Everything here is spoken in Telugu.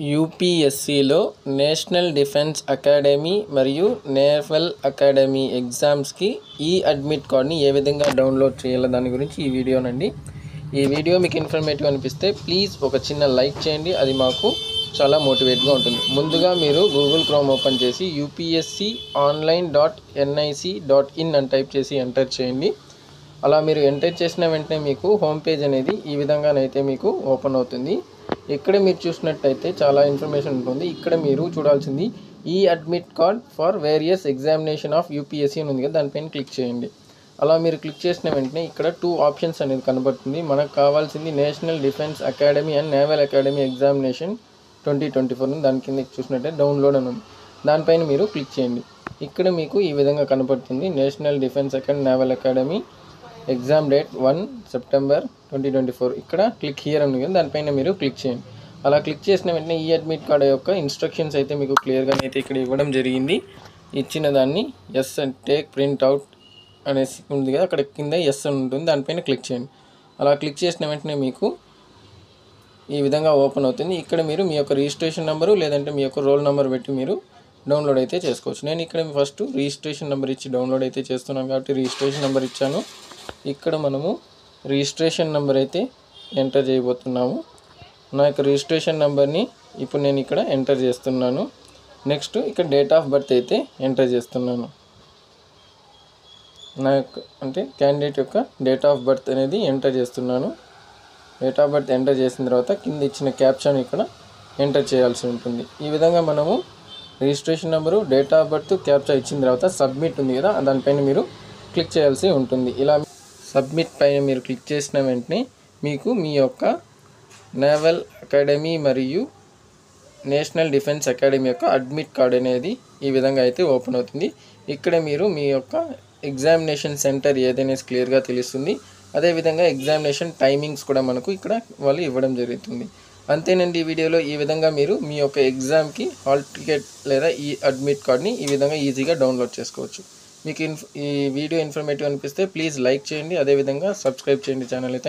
యూపీఎస్సీలో నేషనల్ డిఫెన్స్ అకాడమీ మరియు నేవల్ అకాడమీ ఎగ్జామ్స్కి ఈ అడ్మిట్ కార్డ్ని ఏ విధంగా డౌన్లోడ్ చేయాలో దాని గురించి ఈ వీడియోనండి. ఈ వీడియో మీకు ఇన్ఫర్మేటివ్ అనిపిస్తే ప్లీజ్ ఒక చిన్న లైక్ చేయండి, అది మాకు చాలా మోటివేట్గా ఉంటుంది. ముందుగా మీరు గూగుల్ క్రోమ్ ఓపెన్ చేసి upsconline.nic.in అని టైప్ చేసి ఎంటర్ చేయండి. అలా మీరు ఎంటర్ చేసిన వెంటనే మీకు హోమ్ పేజ్ అనేది ఈ విధంగానైతే మీకు ఓపెన్ అవుతుంది. ఇక్కడ మీరు చూసినట్టయితే చాలా ఇన్ఫర్మేషన్ ఉంటుంది. ఇక్కడ మీరు చూడాల్సింది ఈ admit card for various examination of UPSC అని ఉంది కదా, దానిపైన క్లిక్ చేయండి. అలా మీరు క్లిక్ చేసిన వెంటనే ఇక్కడ 2 ఆప్షన్స్ అనేది కనబడుతుంది. మనకు కావాల్సింది national defence academy and naval academy examination 2024 దాని కింద చూసినట్టే డౌన్లోడ్ అని ఉంది. దానిపైన మీరు క్లిక్ చేయండి. ఇక్కడ మీకు ఈ విధంగా కనబడుతుంది national defence academy naval academy exam date 1 September 2024. ఇక్కడ క్లిక్ హియర్ ఉంది కదా, దానిపైన మీరు క్లిక్ చేయండి. అలా క్లిక్ చేసిన వెంటనే ఈ అడ్మిట్ కార్డ్ యొక్క ఇన్స్ట్రక్షన్స్ అయితే మీకు క్లియర్గా అయితే ఇక్కడ ఇవ్వడం జరిగింది. ఇచ్చిన దాన్ని ఎస్ అండ్ టేక్ ప్రింట్ అవుట్ అనేసి ఉంది కదా, అక్కడ కింద ఎస్ అని ఉంటుంది, దానిపైన క్లిక్ చేయండి. అలా క్లిక్ చేసిన వెంటనే మీకు ఈ విధంగా ఓపెన్ అవుతుంది. ఇక్కడ మీరు మీ యొక్క రిజిస్ట్రేషన్ నెంబరు లేదంటే మీ యొక్క రోల్ నెంబర్ పెట్టి మీరు డౌన్లోడ్ అయితే చేసుకోవచ్చు. నేను ఇక్కడ ఫస్ట్ రిజిస్ట్రేషన్ నెంబర్ ఇచ్చి డౌన్లోడ్ అయితే చేస్తున్నాను కాబట్టి రిజిస్ట్రేషన్ నెంబర్ ఇచ్చాను. ఇక్కడ మనము రిజిస్ట్రేషన్ నెంబర్ అయితే ఎంటర్ చేయబోతున్నాము. నా యొక్క రిజిస్ట్రేషన్ నెంబర్ని ఇప్పుడు నేను ఇక్కడ ఎంటర్ చేస్తున్నాను. నెక్స్ట్ ఇక్కడ డేట్ ఆఫ్ బర్త్ అయితే ఎంటర్ చేస్తున్నాను. నా యొక్క అంటే క్యాండిడేట్ యొక్క డేట్ ఆఫ్ బర్త్ అనేది ఎంటర్ చేస్తున్నాను. డేట్ ఆఫ్ బర్త్ ఎంటర్ చేసిన తర్వాత కింద ఇచ్చిన క్యాప్షన్ ఇక్కడ ఎంటర్ చేయాల్సి ఉంటుంది. ఈ విధంగా మనము registration number, date of birth, captcha ఇచ్చిన తర్వాత సబ్మిట్ ఉంది కదా, దానిపైన మీరు క్లిక్ చేయాల్సి ఉంటుంది. ఇలా సబ్మిట్ పైన మీరు క్లిక్ చేసిన వెంటనే మీకు మీ యొక్క నేవల్ అకాడమీ మరియు నేషనల్ డిఫెన్స్ అకాడమీ యొక్క అడ్మిట్ కార్డ్ అనేది ఈ విధంగా అయితే ఓపెన్ అవుతుంది. ఇక్కడ మీరు మీ యొక్క ఎగ్జామినేషన్ సెంటర్ ఏదైనా క్లియర్గా తెలుస్తుంది. అదేవిధంగా ఎగ్జామినేషన్ టైమింగ్స్ కూడా మనకు ఇక్కడ వాళ్ళు ఇవ్వడం జరుగుతుంది. అంతేనండి. ఈ వీడియోలో ఈ విధంగా మీరు మీ యొక్క ఎగ్జామ్కి హాల్ టికెట్ లేదా ఈ అడ్మిట్ కార్డ్ని ఈ విధంగా ఈజీగా డౌన్లోడ్ చేసుకోవచ్చు. మీకు ఈ వీడియో ఇన్ఫర్మేటివ్ అనిపిస్తే ప్లీజ్ లైక్ చేయండి, అదేవిధంగా సబ్స్క్రైబ్ చేయండి ఛానల్ని. Thank you.